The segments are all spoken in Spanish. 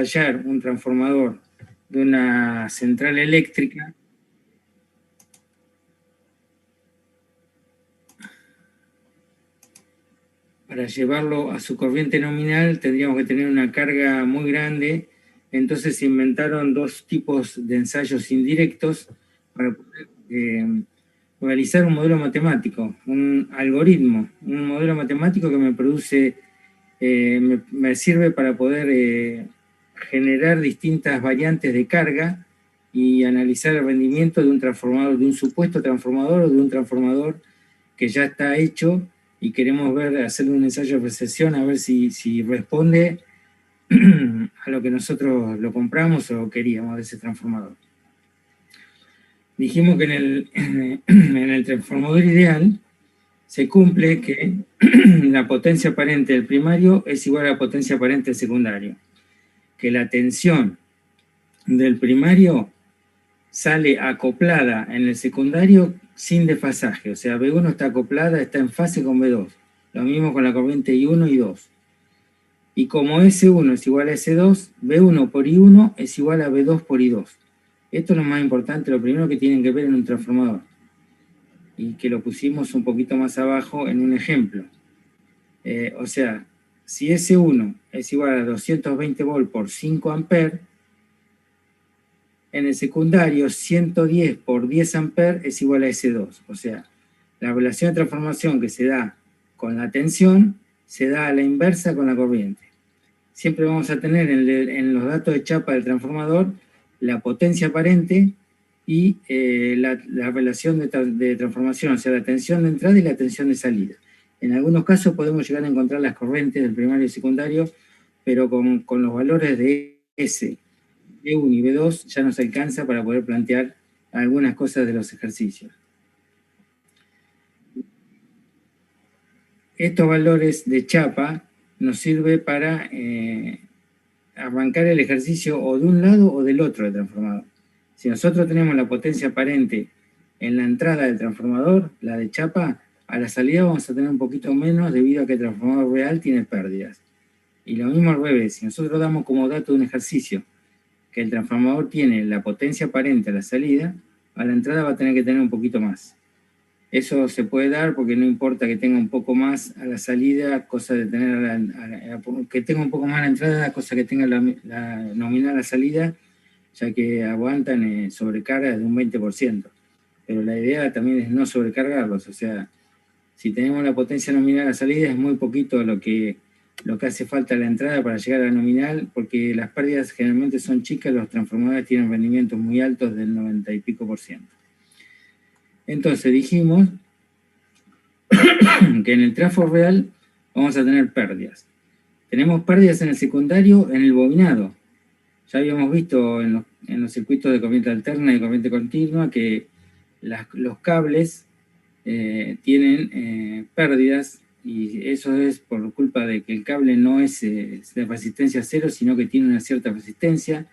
hallar un transformador de una central eléctrica, para llevarlo a su corriente nominal tendríamos que tener una carga muy grande. Entonces se inventaron dos tipos de ensayos indirectos para poder realizar un modelo matemático, un algoritmo, un modelo matemático que me produce, me sirve para poder generar distintas variantes de carga y analizar el rendimiento de un transformador, de un supuesto transformador o de un transformador que ya está hecho, y queremos ver, hacer un ensayo de recesión a ver si responde a lo que nosotros lo compramos o queríamos de ese transformador. Dijimos que en el transformador ideal se cumple que la potencia aparente del primario es igual a la potencia aparente del secundario, que la tensión del primario sale acoplada en el secundario sin desfasaje, o sea, B1 está acoplada, está en fase con B2, lo mismo con la corriente I1 y 2. Y como S1 es igual a S2, B1 por I1 es igual a B2 por I2. Esto es lo más importante, lo primero que tienen que ver en un transformador, y que lo pusimos un poquito más abajo en un ejemplo. O sea, si S1 es igual a 220 volt por 5 amperes, en el secundario 110 por 10 amperes es igual a S2. O sea, la relación de transformación que se da con la tensión se da a la inversa con la corriente. Siempre vamos a tener en los datos de chapa del transformador la potencia aparente y la relación de transformación, o sea, la tensión de entrada y la tensión de salida. En algunos casos podemos llegar a encontrar las corrientes del primario y secundario, pero con los valores de S, B1 y B2 ya nos alcanza para poder plantear algunas cosas de los ejercicios. Estos valores de chapa nos sirve para arrancar el ejercicio o de un lado o del otro del transformador. Si nosotros tenemos la potencia aparente en la entrada del transformador, la de chapa, a la salida vamos a tener un poquito menos debido a que el transformador real tiene pérdidas. Y lo mismo al revés, si nosotros damos como dato de un ejercicio que el transformador tiene la potencia aparente a la salida, a la entrada va a tener que tener un poquito más. Eso se puede dar porque no importa que tenga un poco más a la salida, cosa de tener que tenga un poco más a la entrada, cosa que tenga la nominal a la salida, ya que aguantan sobrecarga de un 20%. Pero la idea también es no sobrecargarlos, o sea, si tenemos la potencia nominal a la salida es muy poquito lo que hace falta a la entrada para llegar a la nominal, porque las pérdidas generalmente son chicas, los transformadores tienen rendimientos muy altos del 90 y pico %. Entonces dijimos que en el trafo real vamos a tener pérdidas. Tenemos pérdidas en el secundario, en el bobinado. Ya habíamos visto en los circuitos de corriente alterna y corriente continua que los cables tienen pérdidas, y eso es por culpa de que el cable no es de resistencia cero, sino que tiene una cierta resistencia,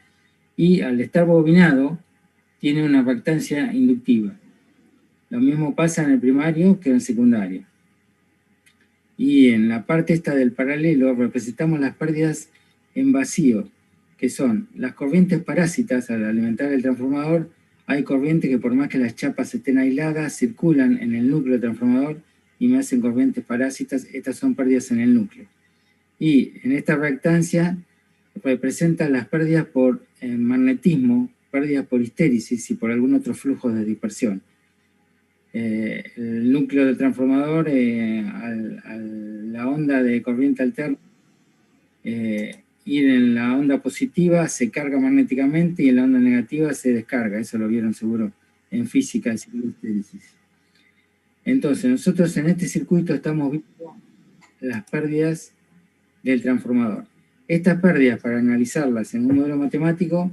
y al estar bobinado tiene una reactancia inductiva. Lo mismo pasa en el primario que en el secundario. Y en la parte esta del paralelo representamos las pérdidas en vacío, que son las corrientes parásitas. Al alimentar el transformador, hay corrientes que por más que las chapas estén aisladas, circulan en el núcleo del transformador y me hacen corrientes parásitas. Estas son pérdidas en el núcleo. Y en esta reactancia representan las pérdidas por magnetismo, pérdidas por histéresis y por algún otro flujo de dispersión. El núcleo del transformador a la onda de corriente alterna, ir en la onda positiva se carga magnéticamente y en la onda negativa se descarga. Eso lo vieron seguro en física de ciclo de histéresis. Entonces nosotros en este circuito estamos viendo las pérdidas del transformador. Estas pérdidas, para analizarlas en un modelo matemático,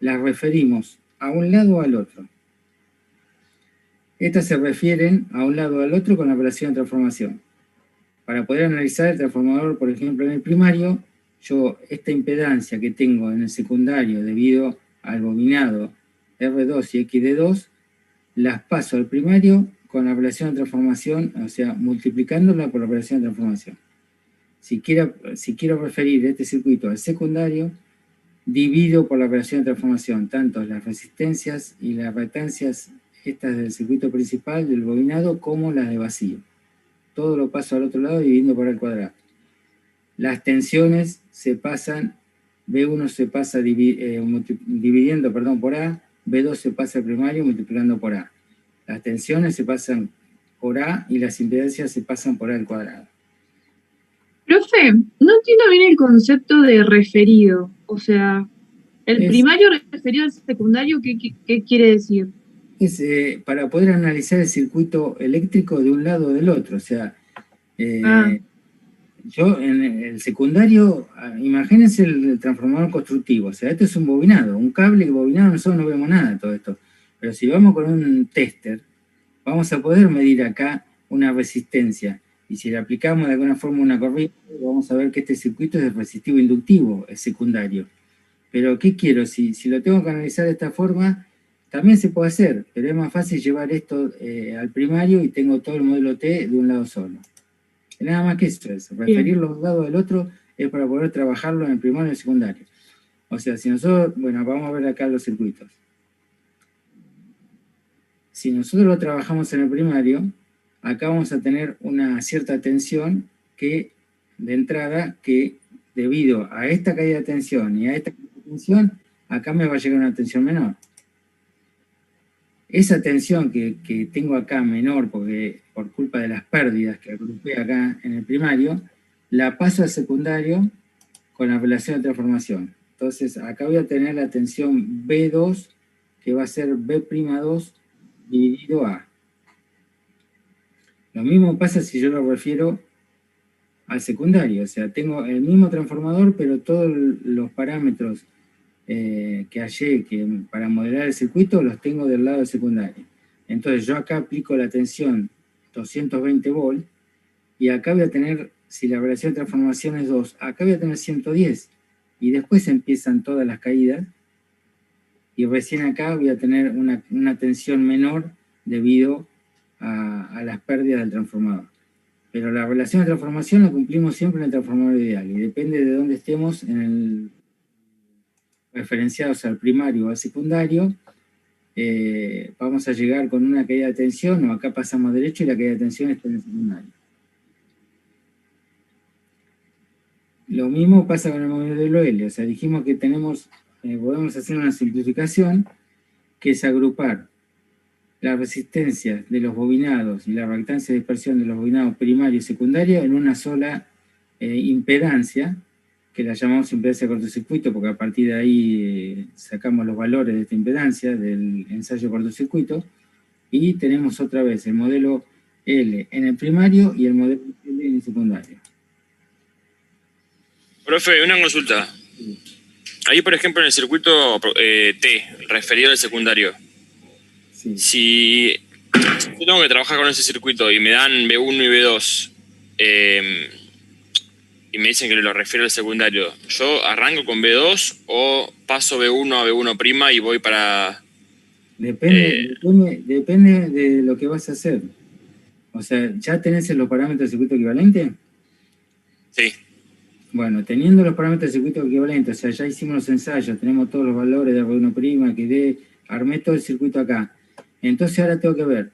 las referimos a un lado o al otro. Estas se refieren a un lado o al otro con la relación de transformación. Para poder analizar el transformador, por ejemplo, en el primario, yo esta impedancia que tengo en el secundario debido al bobinado R2 y XD2, las paso al primario con la relación de transformación, o sea, multiplicándola por la relación de transformación. Si quiero referir este circuito al secundario, divido por la operación de transformación, tanto las resistencias y las reactancias, estas del circuito principal, del bobinado, como las de vacío. Todo lo paso al otro lado dividiendo por A al cuadrado. Las tensiones se pasan, B1 se pasa dividiendo por A, B2 se pasa al primario multiplicando por A. Las tensiones se pasan por A y las impedancias se pasan por A al cuadrado. Profe, no entiendo bien el concepto de referido. O sea, el primario referido al secundario, ¿qué quiere decir? Es para poder analizar el circuito eléctrico de un lado o del otro. O sea, yo en el secundario, imagínense el transformador constructivo. O sea, esto es un bobinado, un cable bobinado, nosotros no vemos nada de todo esto. Pero si vamos con un tester, vamos a poder medir acá una resistencia. Y si le aplicamos de alguna forma una corriente, vamos a ver que este circuito es resistivo inductivo, es secundario. Pero, ¿qué quiero? Si lo tengo que analizar de esta forma, también se puede hacer, pero es más fácil llevar esto al primario y tengo todo el modelo T de un lado solo. Nada más que eso es. Referirlo de un lado del otro es para poder trabajarlo en el primario y el secundario. O sea, si nosotros, bueno, vamos a ver acá los circuitos. Si nosotros lo trabajamos en el primario, acá vamos a tener una cierta tensión que, de entrada, que debido a esta caída de tensión y a esta caída de tensión, acá me va a llegar una tensión menor. Esa tensión que tengo acá menor, porque por culpa de las pérdidas que agrupé acá en el primario, la paso al secundario con la relación de transformación. Entonces, acá voy a tener la tensión B2, que va a ser B'2 dividido A. Lo mismo pasa si yo lo refiero al secundario, o sea, tengo el mismo transformador, pero todos los parámetros que hallé para modelar el circuito los tengo del lado del secundario. Entonces yo acá aplico la tensión 220 volt y acá voy a tener, si la relación de transformación es 2, acá voy a tener 110 y después empiezan todas las caídas y recién acá voy a tener una tensión menor debido a las pérdidas del transformador. Pero la relación de transformación la cumplimos siempre en el transformador ideal y depende de dónde estemos en el referenciados al primario o al secundario, vamos a llegar con una caída de tensión, o acá pasamos derecho y la caída de tensión está en el secundario. Lo mismo pasa con el modelo L, o sea, dijimos que podemos hacer una simplificación, que es agrupar la resistencia de los bobinados y la reactancia de dispersión de los bobinados primario y secundario en una sola impedancia, que la llamamos impedancia de cortocircuito, porque a partir de ahí sacamos los valores de esta impedancia del ensayo de cortocircuito, y tenemos otra vez el modelo L en el primario y el modelo L en el secundario. Profe, una consulta. Ahí, por ejemplo, en el circuito T, referido al secundario, sí. Si yo tengo que trabajar con ese circuito y me dan B1 y B2, y me dicen que lo refiero al secundario, ¿yo arranco con B2 o paso B1 a B1' y voy para...? Depende de lo que vas a hacer. O sea, ¿ya tenés los parámetros del circuito equivalente? Sí. Bueno, teniendo los parámetros del circuito equivalente, o sea, ya hicimos los ensayos, tenemos todos los valores de B1', que D, armé todo el circuito acá. Entonces ahora tengo que ver,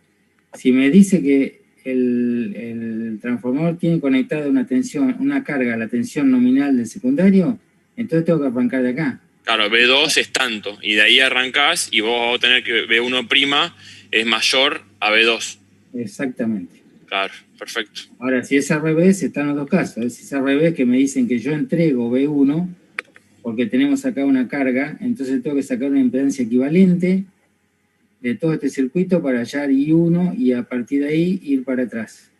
si me dice que el transformador tiene conectada una carga a la tensión nominal del secundario, entonces tengo que arrancar de acá. Claro, B2 es tanto, y de ahí arrancás y vos vas a tener que B1' es mayor a B2. Exactamente. Claro, perfecto. Ahora, si es al revés, están los dos casos. Si es al revés, que me dicen que yo entrego B1, porque tenemos acá una carga, entonces tengo que sacar una impedancia equivalente de todo este circuito para hallar I1 y a partir de ahí ir para atrás.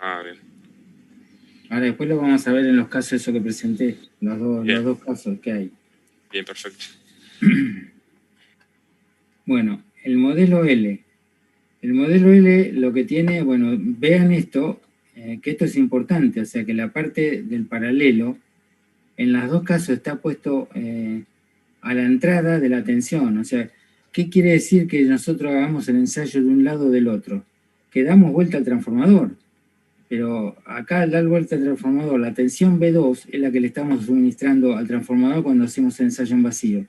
Ah, bien. Ahora después lo vamos a ver en los casos eso que presenté, los dos casos que hay. Bien, perfecto. Bueno, el modelo L. El modelo L lo que tiene, bueno, vean esto, que esto es importante, o sea que la parte del paralelo, en los dos casos está puesto a la entrada de la tensión, o sea, ¿qué quiere decir que nosotros hagamos el ensayo de un lado o del otro? Que damos vuelta al transformador. Pero acá al dar vuelta al transformador, la tensión B2 es la que le estamos suministrando al transformador cuando hacemos el ensayo en vacío.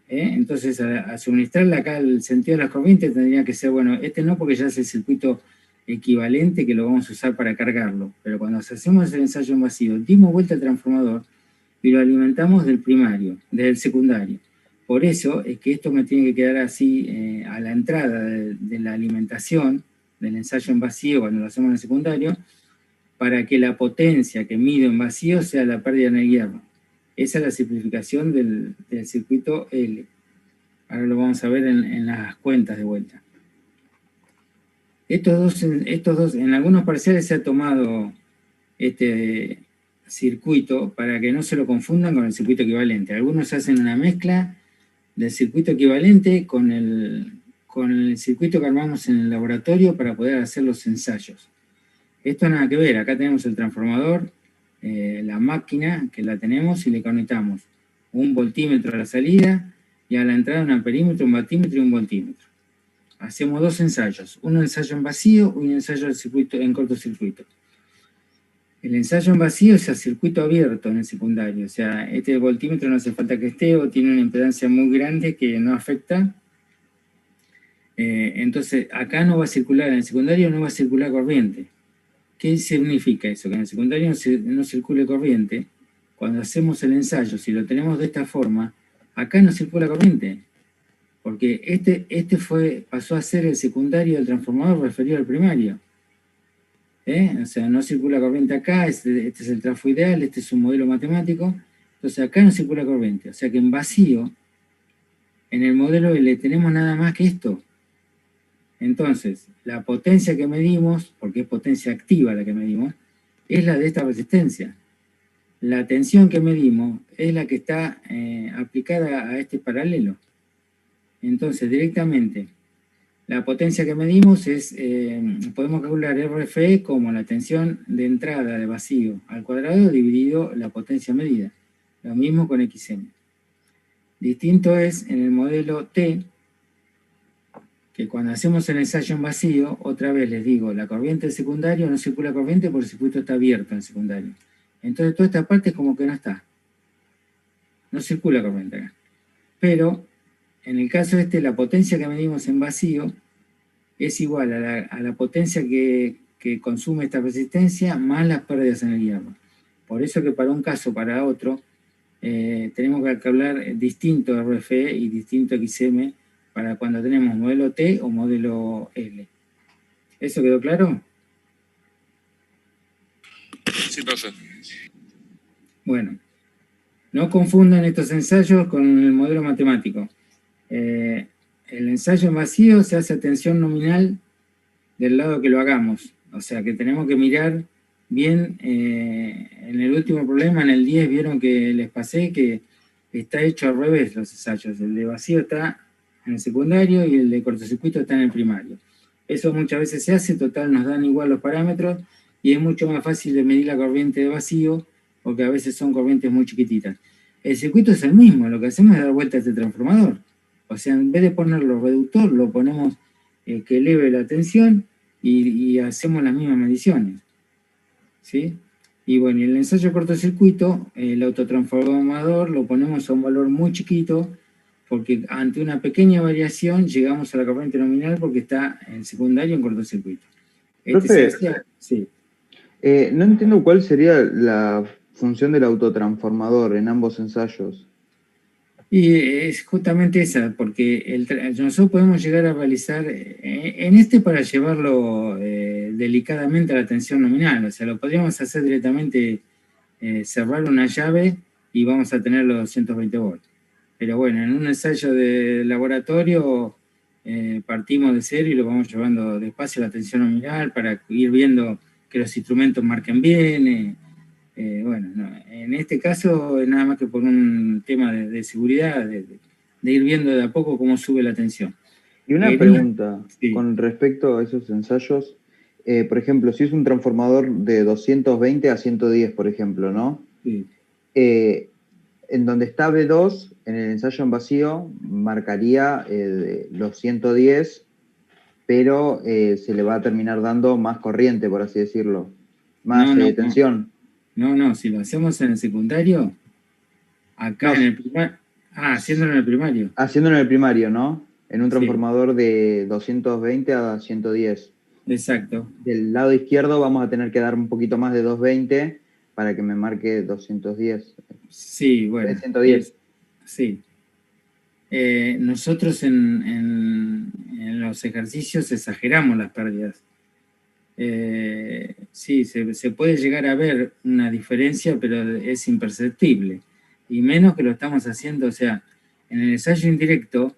Entonces, a suministrarle acá el sentido de las corrientes tendría que ser, bueno, este no porque ya es el circuito equivalente que lo vamos a usar para cargarlo, pero cuando hacemos el ensayo en vacío, dimos vuelta al transformador y lo alimentamos del primario, del secundario. Por eso es que esto me tiene que quedar así a la entrada de la alimentación del ensayo en vacío cuando lo hacemos en el secundario, para que la potencia que mido en vacío sea la pérdida de hierro. Esa es la simplificación del circuito L. Ahora lo vamos a ver en las cuentas de vuelta. Estos dos, en algunos parciales se ha tomado este circuito para que no se lo confundan con el circuito equivalente. Algunos hacen una mezcla del circuito equivalente con el circuito que armamos en el laboratorio para poder hacer los ensayos. Esto nada que ver, acá tenemos el transformador, la máquina que la tenemos y le conectamos un voltímetro a la salida y a la entrada un amperímetro, un batímetro y un voltímetro. Hacemos dos ensayos, un ensayo en vacío y un ensayo en cortocircuito. El ensayo en vacío es a circuito abierto en el secundario, o sea, este voltímetro no hace falta que esté o tiene una impedancia muy grande que no afecta. Entonces, acá no va a circular, en el secundario no va a circular corriente. ¿Qué significa eso? Que en el secundario no circule corriente. Cuando hacemos el ensayo, si lo tenemos de esta forma, acá no circula corriente. Porque este pasó a ser el secundario del transformador referido al primario. O sea, no circula corriente acá, este es el trafo ideal, este es un modelo matemático. Entonces acá no circula corriente. O sea que en vacío, en el modelo L tenemos nada más que esto. Entonces, la potencia que medimos, porque es potencia activa la que medimos, es la de esta resistencia. La tensión que medimos es la que está aplicada a este paralelo. Entonces, directamente, la potencia que medimos es, podemos calcular RFE como la tensión de entrada de vacío al cuadrado dividido la potencia medida. Lo mismo con XM. Distinto es en el modelo T, que cuando hacemos el ensayo en vacío, otra vez les digo, la corriente del secundario no circula corriente porque el circuito está abierto en el secundario. Entonces toda esta parte es como que no está. No circula corriente acá. Pero, en el caso este, la potencia que medimos en vacío es igual a la potencia que consume esta resistencia más las pérdidas en el hierro. Por eso que para un caso, para otro, tenemos que calcular distinto RFE y distinto XM para cuando tenemos modelo T o modelo L. ¿Eso quedó claro? Sí, profe. Bueno, no confundan estos ensayos con el modelo matemático. El ensayo en vacío se hace a tensión nominal del lado que lo hagamos. O sea que tenemos que mirar bien, en el último problema, en el 10, vieron que les pasé que está hecho al revés los ensayos. El de vacío está en el secundario y el de cortocircuito está en el primario. Eso muchas veces se hace, total nos dan igual los parámetros y es mucho más fácil de medir la corriente de vacío porque a veces son corrientes muy chiquititas. El circuito es el mismo, lo que hacemos es dar vuelta a este transformador. O sea, en vez de ponerlo reductor, lo ponemos que eleve la tensión y hacemos las mismas mediciones. ¿Sí? Y bueno, en el ensayo cortocircuito, el autotransformador lo ponemos a un valor muy chiquito porque ante una pequeña variación llegamos a la corriente nominal porque está en secundario en cortocircuito. Profe, sí. No entiendo cuál sería la función del autotransformador en ambos ensayos. Y es justamente esa, porque nosotros podemos llegar a realizar, en este para llevarlo delicadamente a la tensión nominal, o sea, lo podríamos hacer directamente, cerrar una llave y vamos a tener los 220 volts. Pero bueno, en un ensayo de laboratorio partimos de cero y lo vamos llevando despacio a la tensión nominal para ir viendo que los instrumentos marquen bien. Bueno, no, en este caso es nada más que por un tema de seguridad, de ir viendo de a poco cómo sube la tensión. Y una pregunta con respecto a esos ensayos. Por ejemplo, si es un transformador de 220 a 110, por ejemplo, ¿no? Sí. En donde está B2, en el ensayo en vacío, marcaría los 110 pero se le va a terminar dando más corriente, por así decirlo, más tensión. No, si lo hacemos en el secundario, acá en el primario, haciéndolo en el primario. Haciéndolo en el primario, ¿no? En un transformador de 220 a 110. Exacto. Del lado izquierdo vamos a tener que dar un poquito más de 220 para que me marque 210. Sí, bueno. 110. Sí. Nosotros en los ejercicios exageramos las pérdidas. Sí, se puede llegar a ver una diferencia, pero es imperceptible. Y menos que lo estamos haciendo, o sea, en el ensayo indirecto,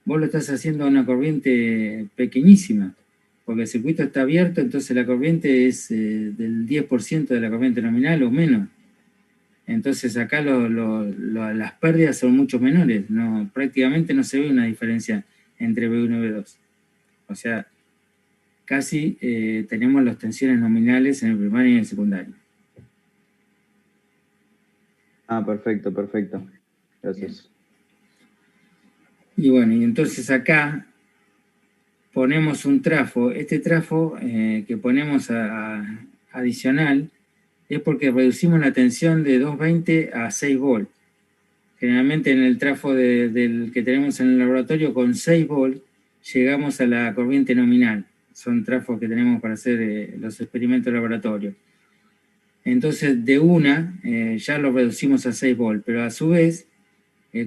vos lo estás haciendo a una corriente pequeñísima, porque el circuito está abierto, entonces la corriente es del 10% de la corriente nominal o menos. Entonces acá las pérdidas son mucho menores, prácticamente no se ve una diferencia entre B1 y B2. O sea, casi tenemos las tensiones nominales en el primario y en el secundario. Perfecto. Gracias. Y bueno, y entonces acá ponemos un trafo. Este trafo que ponemos adicional es porque reducimos la tensión de 220 a 6 volts. Generalmente en el trafo del que tenemos en el laboratorio, con 6 volts llegamos a la corriente nominal. Son trafos que tenemos para hacer los experimentos de laboratorio. Entonces, de una, ya lo reducimos a 6 volts, pero a su vez,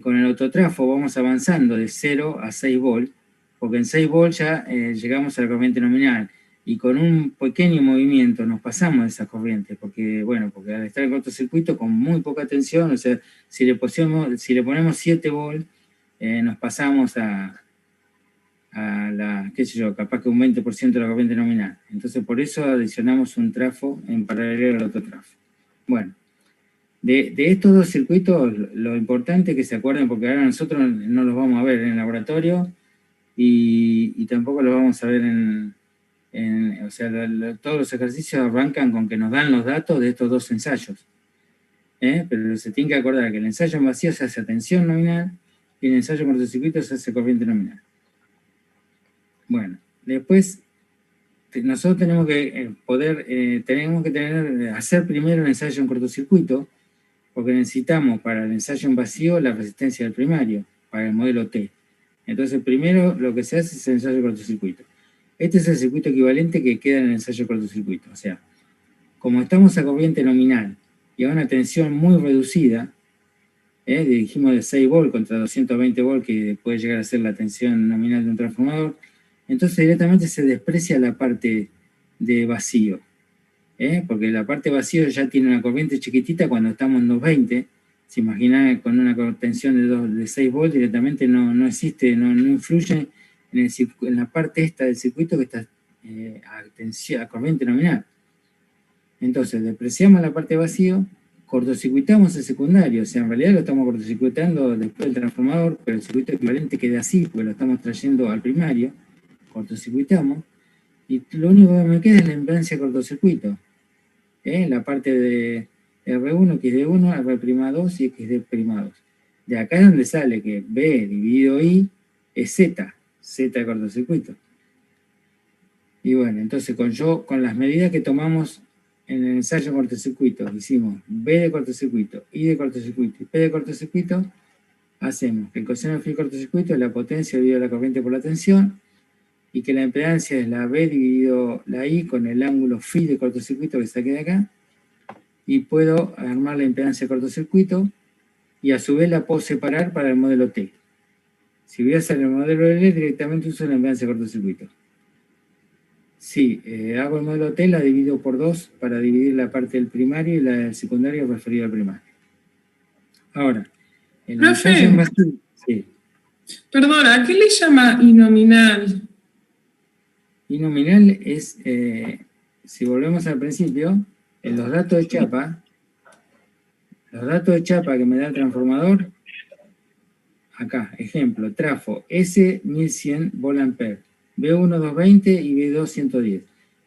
con el autotrafo vamos avanzando de 0 a 6 volts, porque en 6 volts ya llegamos a la corriente nominal, y con un pequeño movimiento nos pasamos de esa corriente, porque al estar en cortocircuito con muy poca tensión, o sea, si le ponemos 7 volts, nos pasamos a capaz que un 20% de la corriente nominal. Entonces, por eso adicionamos un trafo en paralelo al otro trafo. Bueno, de estos dos circuitos, lo importante es que se acuerden, porque ahora nosotros no los vamos a ver en el laboratorio y tampoco los vamos a ver o sea, todos los ejercicios arrancan con que nos dan los datos de estos dos ensayos. Pero se tiene que acordar que el ensayo en vacío se hace a tensión nominal y el ensayo en cortocircuito se hace corriente nominal. Bueno, después nosotros tenemos que hacer primero el ensayo en cortocircuito, porque necesitamos para el ensayo en vacío la resistencia del primario, para el modelo T. Entonces primero lo que se hace es el ensayo en cortocircuito. Este es el circuito equivalente que queda en el ensayo en cortocircuito. O sea, como estamos a corriente nominal y a una tensión muy reducida, dijimos de 6 volts contra 220 volts, que puede llegar a ser la tensión nominal de un transformador, entonces directamente se desprecia la parte de vacío, porque la parte vacío ya tiene una corriente chiquitita cuando estamos en 220, se imagina con una tensión de 6 volts directamente no existe, no influye en la parte esta del circuito que está a corriente nominal. Entonces despreciamos la parte vacío, cortocircuitamos el secundario, o sea, en realidad lo estamos cortocircuitando después del transformador, pero el circuito equivalente queda así, porque lo estamos trayendo al primario, cortocircuitamos, y lo único que me queda es la impedancia de cortocircuito. La parte de R1, XD1, R'2 y XD'2. De acá es donde sale que B dividido I es Z de cortocircuito. Y bueno, entonces con las medidas que tomamos en el ensayo de cortocircuito, hicimos B de cortocircuito, I de cortocircuito y P de cortocircuito, hacemos que el coseno del phi de cortocircuito es la potencia dividido la corriente por la tensión, y que la impedancia es la B dividido la I con el ángulo phi de cortocircuito que saqué de acá, y puedo armar la impedancia de cortocircuito, y a su vez la puedo separar para el modelo T. Si voy a hacer el modelo L, directamente uso la impedancia de cortocircuito. Si hago el modelo T, la divido por 2 para dividir la parte del primario y la del secundario referido al primario. Ahora, el ensayo en vacío... Sí. Perdona, ¿qué le llama inominal? Inominal es, si volvemos al principio, en los datos de chapa que me da el transformador, acá, ejemplo, trafo S1100 volt-ampere, B1 220 y B2 110.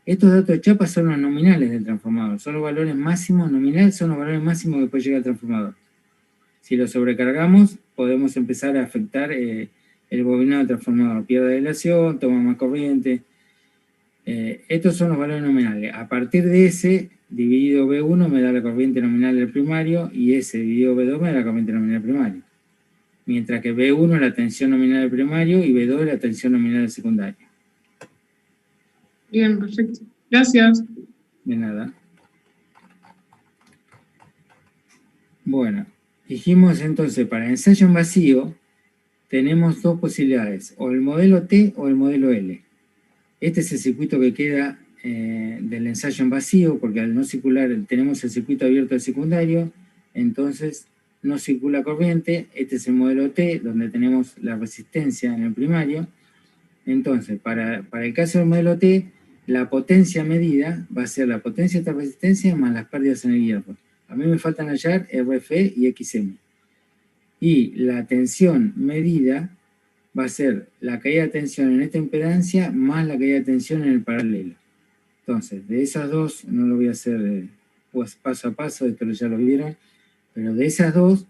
Estos datos de chapa son los nominales del transformador, son los valores máximos, nominales son los valores máximos que puede llegar al transformador. Si lo sobrecargamos, podemos empezar a afectar el bobinado del transformador, pierde aislación, toma más corriente. Estos son los valores nominales. A partir de S dividido B1 me da la corriente nominal del primario y S dividido B2 me da la corriente nominal del primario. Mientras que B1 es la tensión nominal del primario y B2 es la tensión nominal del secundario. Bien, perfecto. Gracias. De nada. Bueno, dijimos entonces, para ensayo en vacío, tenemos dos posibilidades, o el modelo T o el modelo L. Este es el circuito que queda del ensayo en vacío, porque al no circular tenemos el circuito abierto del secundario, entonces no circula corriente. Este es el modelo T, donde tenemos la resistencia en el primario. Entonces, para el caso del modelo T, la potencia medida va a ser la potencia de esta resistencia más las pérdidas en el hierro. A mí me faltan hallar RF y XM. Y la tensión medida va a ser la caída de tensión en esta impedancia más la caída de tensión en el paralelo. Entonces, de esas dos, no lo voy a hacer pues, paso a paso, esto ya lo vieron, pero de esas dos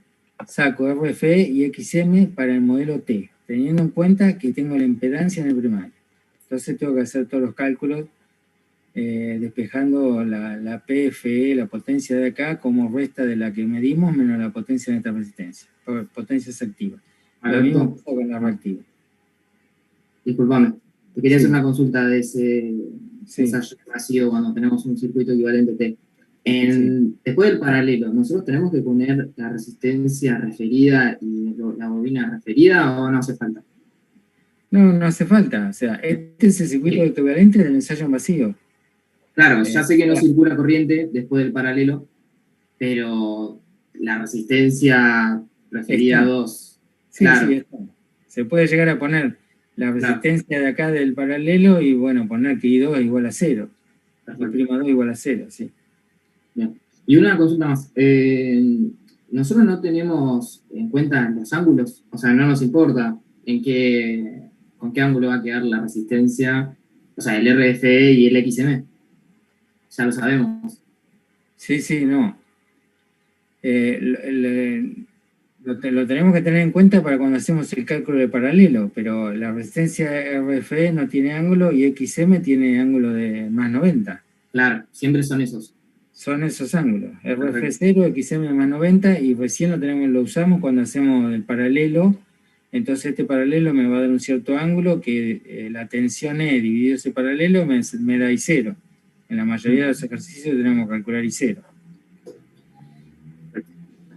saco RFE y XM para el modelo T, teniendo en cuenta que tengo la impedancia en el primario. Entonces tengo que hacer todos los cálculos despejando la PFE, la potencia de acá, como resta de la que medimos menos la potencia de esta resistencia, potencias activas. Lo mismo pasa con la reactiva. Disculpame, te quería hacer una consulta de ese ensayo vacío cuando tenemos un circuito equivalente T. Después del paralelo, ¿nosotros tenemos que poner la resistencia referida y la bobina referida o no hace falta? No, no hace falta. O sea, este es el circuito equivalente del ensayo en vacío. Claro, ya sé que no circula corriente después del paralelo, pero la resistencia referida a 2. Sí, claro. Sí, está. Se puede llegar a poner la resistencia de acá del paralelo y, bueno, poner que I2 es igual a 0. I' 2 igual a 0, sí. Bien. Y una consulta más. Nosotros no tenemos en cuenta los ángulos, o sea, no nos importa con qué ángulo va a quedar la resistencia, o sea, el RFE y el XM. Ya lo sabemos. Sí, no. Lo tenemos que tener en cuenta para cuando hacemos el cálculo de paralelo, pero la resistencia RFE no tiene ángulo y XM tiene ángulo de más 90. Claro, siempre son esos. Son esos ángulos. RF 0, XM más 90, y recién lo usamos cuando hacemos el paralelo. Entonces este paralelo me va a dar un cierto ángulo que la tensión E dividido ese paralelo me da I0. En la mayoría de los ejercicios tenemos que calcular I0.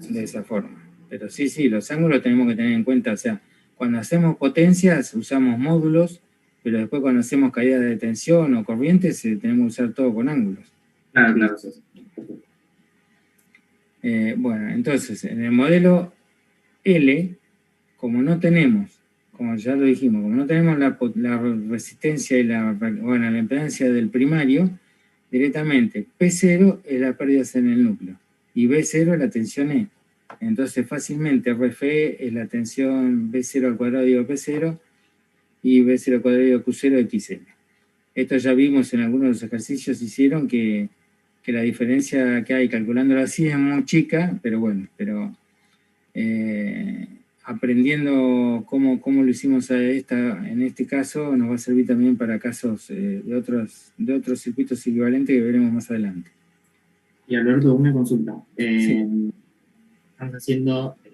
De esa forma. Pero sí, los ángulos tenemos que tener en cuenta. O sea, cuando hacemos potencias usamos módulos, pero después cuando hacemos caídas de tensión o corrientes tenemos que usar todo con ángulos. Claro. Bueno, entonces, en el modelo L, como ya lo dijimos, como no tenemos la resistencia y la impedancia del primario, directamente P0 es la pérdida en el núcleo y B0 es la tensión E. Entonces fácilmente RFE es la tensión B0 al cuadrado dividido P0 y B0 al cuadrado dividido Q0 XM. Esto ya vimos en algunos de los ejercicios hicieron que la diferencia que hay calculándolo así es muy chica, pero bueno, aprendiendo cómo lo hicimos en este caso nos va a servir también para casos de otros circuitos equivalentes que veremos más adelante. Y Alberto, una consulta. Sí. Estamos haciendo el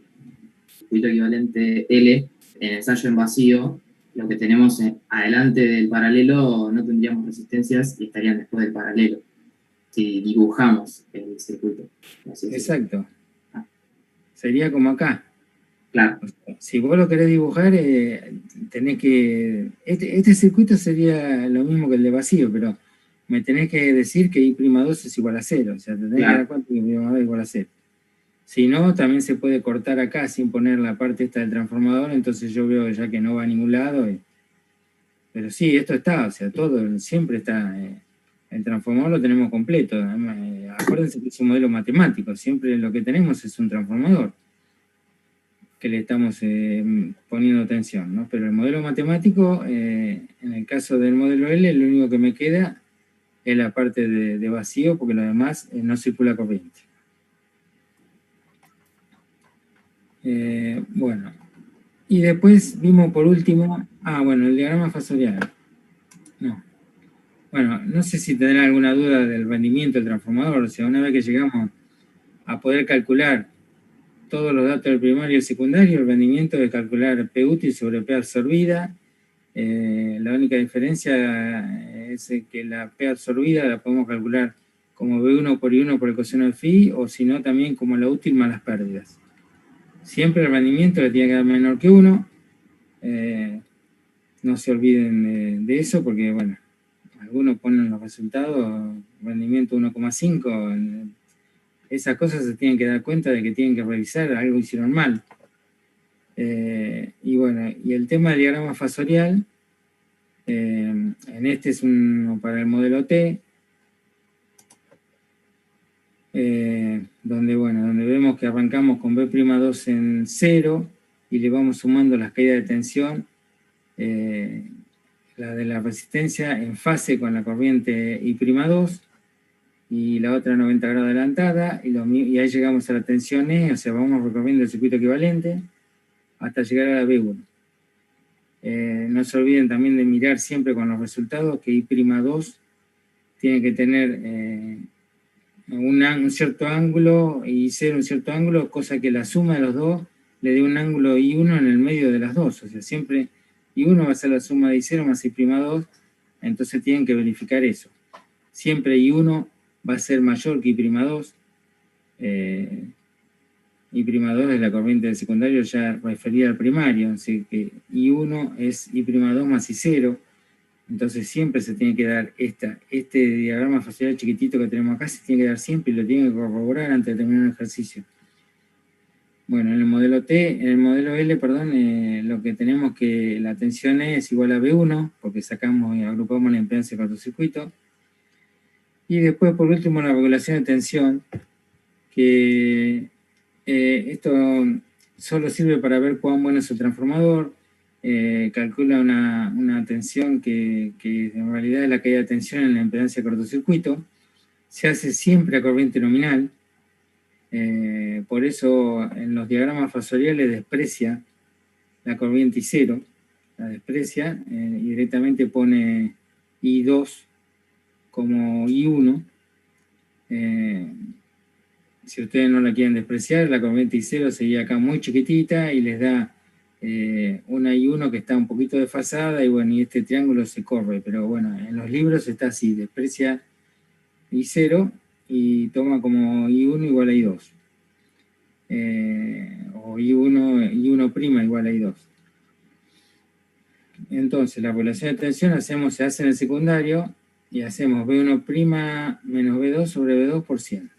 circuito equivalente L en ensayo en vacío. Lo que tenemos adelante del paralelo no tendríamos resistencias y estarían después del paralelo. Si dibujamos el circuito. Exacto. Sería como acá. Claro. O sea, si vos lo querés dibujar, tenés que... Este circuito sería lo mismo que el de vacío, pero me tenés que decir que I'2 es igual a 0. O sea, te tenés que dar cuenta que I'2 es igual a 0. Si no, también se puede cortar acá sin poner la parte esta del transformador, entonces yo veo ya que no va a ningún lado. Pero sí, esto está, o sea, todo, siempre está... el transformador lo tenemos completo. Acuérdense que es un modelo matemático, siempre lo que tenemos es un transformador que le estamos poniendo tensión, ¿no? Pero el modelo matemático, en el caso del modelo L, lo único que me queda es la parte de vacío, porque lo demás no circula corriente. Bueno, y después vimos por último, el diagrama fasorial. No. Bueno, no sé si tendrán alguna duda del rendimiento del transformador. O sea, una vez que llegamos a poder calcular todos los datos del primario y el secundario, el rendimiento de calcular P útil sobre P absorbida. La única diferencia es que la P absorbida la podemos calcular como B1 por I1 por el coseno de phi, o si no también como la útil más las pérdidas. Siempre el rendimiento le tiene que dar menor que 1. No se olviden de eso porque, bueno, algunos ponen los resultados, rendimiento 1,5. Esas cosas se tienen que dar cuenta de que tienen que revisar, algo hicieron mal. Y bueno, y el tema del diagrama fasorial, en este es uno para el modelo T, donde vemos que arrancamos con B'2 en 0 y le vamos sumando las caídas de tensión, la de la resistencia en fase con la corriente I'2 y la otra 90 grados adelantada, y ahí llegamos a la tensión E, o sea, vamos recorriendo el circuito equivalente hasta llegar a la B1. No se olviden también de mirar siempre con los resultados que I'2 tiene que tener un cierto ángulo y I0 un cierto ángulo, cosa que la suma de los dos le dé un ángulo I1 en el medio de las dos. O sea, siempre I1 va a ser la suma de I0 más I'2, entonces tienen que verificar eso. Siempre I1 va a ser mayor que I'2. I'2 es la corriente del secundario ya referida al primario, así que I1 es I'2 más I0, entonces siempre se tiene que dar este diagrama fasorial chiquitito que tenemos acá, se tiene que dar siempre y lo tiene que corroborar antes de terminar el ejercicio. Bueno, en el modelo L, perdón, lo que tenemos que la tensión E es igual a B1, porque sacamos y agrupamos la impedancia de cortocircuito. Y después, por último, la regulación de tensión, que esto solo sirve para ver cuán bueno es el transformador. Calcula una tensión que en realidad es la caída de tensión en la impedancia de cortocircuito. Se hace siempre a corriente nominal. Por eso en los diagramas fasoriales desprecia la corriente I0, la desprecia y directamente pone I2 como I1. Si ustedes no la quieren despreciar, la corriente I0 sería acá muy chiquitita y les da una I1 que está un poquito desfasada, y bueno, y este triángulo se corre, pero bueno, en los libros está así, desprecia I0 y toma como I1 igual a I2. O I1' igual a I2. Entonces, la regulación de tensión se hace en el secundario y hacemos B1' menos B2 sobre B2 por 100.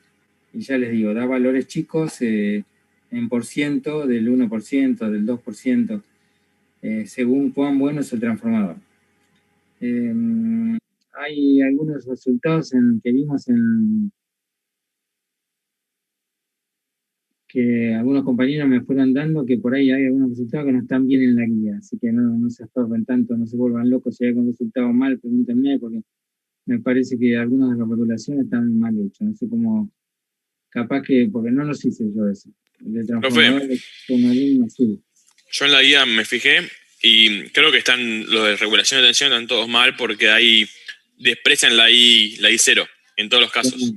Y ya les digo, da valores chicos en %, del 1%, del 2%, según cuán bueno es el transformador. Hay algunos resultados que vimos que algunos compañeros me fueron dando, que por ahí hay algunos resultados que no están bien en la guía, así que no se estorben tanto, no se vuelvan locos. Si hay algún resultado mal, pregúntenme, porque me parece que algunas de las regulaciones están mal hechas. No sé cómo, capaz que, porque no los hice yo eso. El de transformador sí. Yo en la guía me fijé y creo que están los de regulación de tensión, están todos mal porque ahí desprecian la I0 en todos los casos.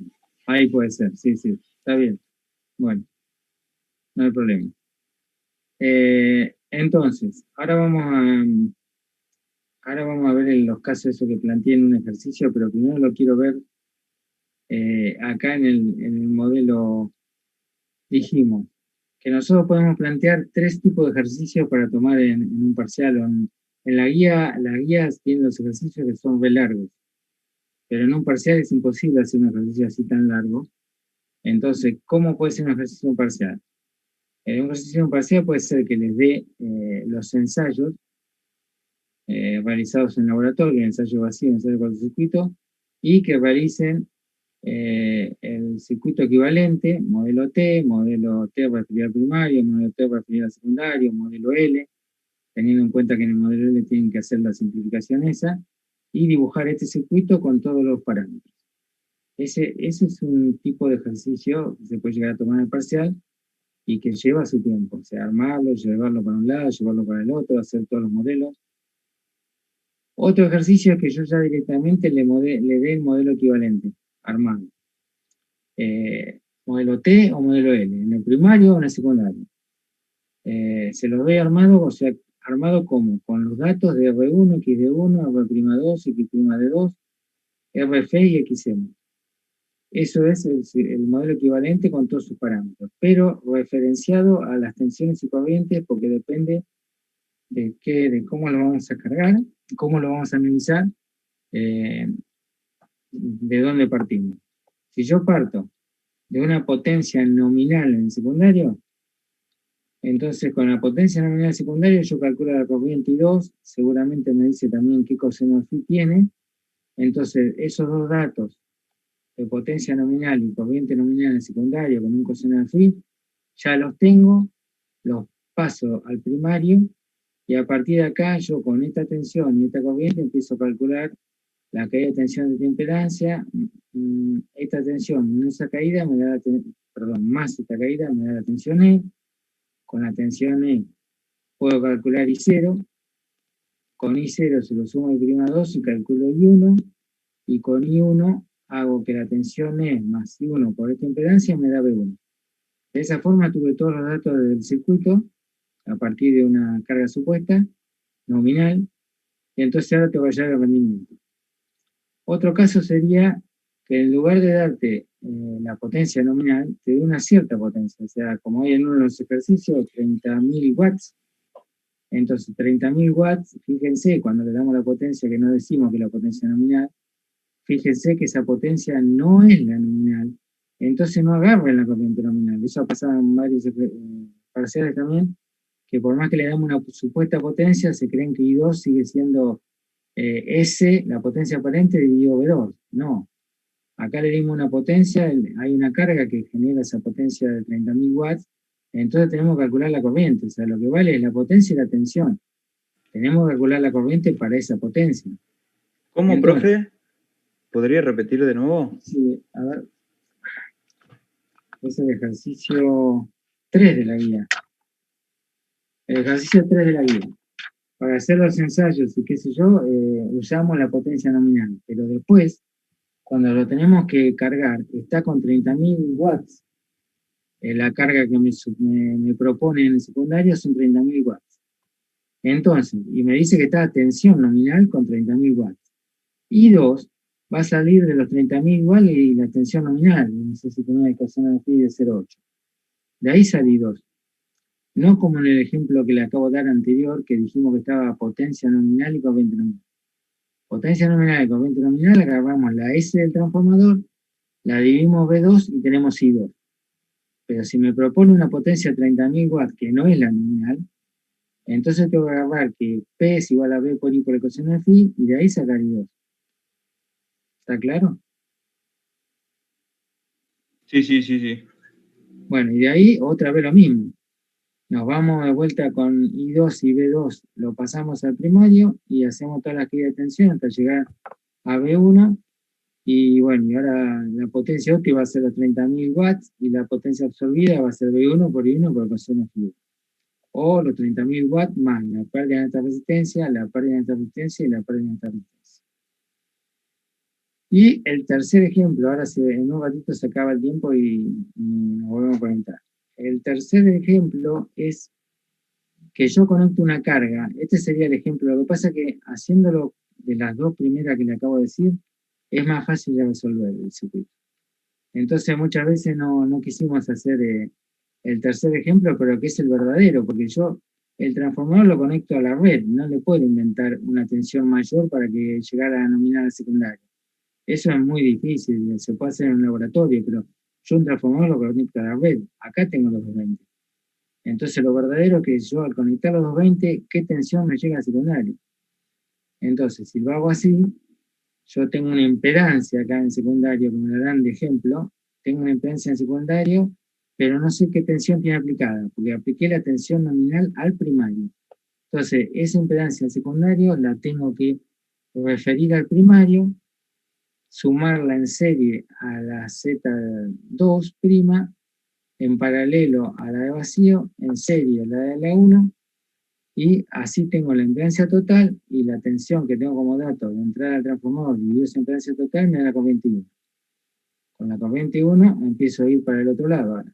Ahí puede ser, sí, está bien. Bueno, no hay problema. Entonces, ahora vamos a ver los casos esos que planteé en un ejercicio, pero primero lo quiero ver acá en el modelo. Dijimos que nosotros podemos plantear 3 tipos de ejercicios para tomar en un parcial. En la guía, las guías tienen los ejercicios que son re largos, pero en un parcial es imposible hacer un ejercicio así tan largo. Entonces, ¿cómo puede ser un ejercicio parcial? Un ejercicio parcial puede ser que les dé los ensayos realizados en laboratorio, el ensayo vacío, el ensayo con el circuito, y que realicen el circuito equivalente, modelo T referido al primario, modelo T referido al secundario, modelo L, teniendo en cuenta que en el modelo L tienen que hacer la simplificación esa, y dibujar este circuito con todos los parámetros. Ese es un tipo de ejercicio que se puede llegar a tomar en el parcial y que lleva su tiempo, o sea, armarlo, llevarlo para un lado, llevarlo para el otro, hacer todos los modelos. Otro ejercicio es que yo ya directamente le dé el modelo equivalente, armado. Modelo T o modelo L, en el primario o en el secundario. Se lo doy armado, o sea, armado como, con los datos de R1, XD1, R'2, X''D2, RF y XM. Eso es el modelo equivalente con todos sus parámetros, pero referenciado a las tensiones y corrientes porque depende de cómo lo vamos a cargar, cómo lo vamos a analizar, de dónde partimos. Si yo parto de una potencia nominal en el secundario, entonces con la potencia nominal secundaria yo calculo la corriente I2, seguramente me dice también qué coseno phi tiene, entonces esos dos datos de potencia nominal y corriente nominal en el secundario con un coseno de phi, ya los tengo, los paso al primario, y a partir de acá yo con esta tensión y esta corriente empiezo a calcular la caída de tensión de esta impedancia, esta tensión menos esa caída me da más esta caída me da la tensión E, con la tensión E puedo calcular I0, con I0 se lo sumo I'2 y calculo I1, y con I1 hago que la tensión E más I1 por esta impedancia me da B1. De esa forma tuve todos los datos del circuito a partir de una carga supuesta, nominal, y entonces ahora te voy a hallar el rendimiento. Otro caso sería que en lugar de darte la potencia nominal, te dé una cierta potencia, o sea, como hay en uno de los ejercicios, 30.000 watts, entonces 30.000 watts, fíjense, cuando le damos la potencia, que no decimos que es la potencia nominal, fíjense que esa potencia no es la nominal, entonces no agarren la corriente nominal. Eso ha pasado en varios parciales también, que por más que le damos una supuesta potencia, se creen que I2 sigue siendo S, la potencia aparente, dividido B2. No. Acá le dimos una potencia, hay una carga que genera esa potencia de 30.000 watts, entonces tenemos que calcular la corriente, o sea, lo que vale es la potencia y la tensión. Tenemos que calcular la corriente para esa potencia. ¿Cómo, profe? ¿Podría repetir de nuevo? Sí, a ver. Es el ejercicio 3 de la guía. El ejercicio 3 de la guía. Para hacer los ensayos y qué sé yo, usamos la potencia nominal, pero después, cuando lo tenemos que cargar, está con 30.000 watts. La carga que me propone en el secundario son 30.000 watts. Entonces, y me dice que está a tensión nominal con 30.000 watts. I2 va a salir de los 30.000 watts y la tensión nominal, no sé si tenía ecuación de phi de 0,8. De ahí sale I2. No como en el ejemplo que le acabo de dar anterior, que dijimos que estaba a potencia nominal y corriente nominal. Potencia nominal y corriente nominal, agarramos la S del transformador, la dividimos B2 y tenemos I2. Pero si me propone una potencia de 30.000 watts, que no es la nominal, entonces tengo que agarrar que P es igual a B por I por el coseno de phi, y de ahí sacar I2. ¿Está claro? Sí. Bueno, y de ahí otra vez lo mismo. Nos vamos de vuelta con I2 y B2, lo pasamos al primario y hacemos todas las caídas de tensión hasta llegar a B1. Y bueno, y ahora la potencia óptima va a ser los 30.000 watts y la potencia absorbida va a ser B1 por I1 por coseno fluido. O los 30.000 watts más la pérdida de alta resistencia, la pérdida de alta resistencia y la pérdida de alta resistencia. Y el tercer ejemplo, ahora en un ratito se acaba el tiempo y nos volvemos a conectar. El tercer ejemplo es que yo conecto una carga. Este sería el ejemplo. Lo que pasa es que haciéndolo de las dos primeras que le acabo de decir, es más fácil de resolver el circuito. Entonces muchas veces no quisimos hacer el tercer ejemplo, pero que es el verdadero, porque yo el transformador lo conecto a la red, no le puedo inventar una tensión mayor para que llegara a nominal secundaria. Eso es muy difícil, se puede hacer en un laboratorio, pero yo un transformador lo conecto a la red. Acá tengo los 220. Entonces lo verdadero es que yo al conectar los 220, ¿qué tensión me llega al secundario? Entonces, si lo hago así, yo tengo una impedancia acá en secundario, que me la dan de ejemplo, tengo una impedancia en secundario, pero no sé qué tensión tiene aplicada, porque apliqué la tensión nominal al primario. Entonces, esa impedancia en secundario la tengo que referir al primario, sumarla en serie a la Z2', en paralelo a la de vacío, en serie a la de la 1, Y así tengo la impedancia total y la tensión que tengo como dato de entrada al transformador dividido esa impedancia total me da la corriente 1. Con la corriente 1 empiezo a ir para el otro lado ahora.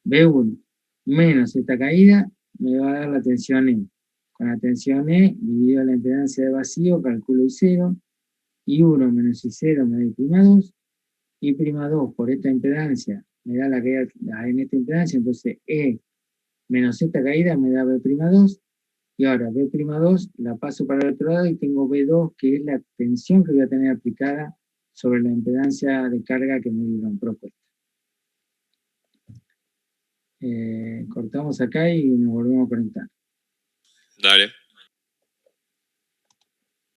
B1 menos esta caída me va a dar la tensión E. Con la tensión E, dividido la impedancia de vacío, calculo I0, I1 menos I0 me da I'2, I'2 por esta impedancia me da la caída en esta impedancia, entonces E menos esta caída me da B'2, y ahora B'2 la paso para el otro lado y tengo B2, que es la tensión que voy a tener aplicada sobre la impedancia de carga que me dieron propuesta. Cortamos acá y nos volvemos a conectar. Dale.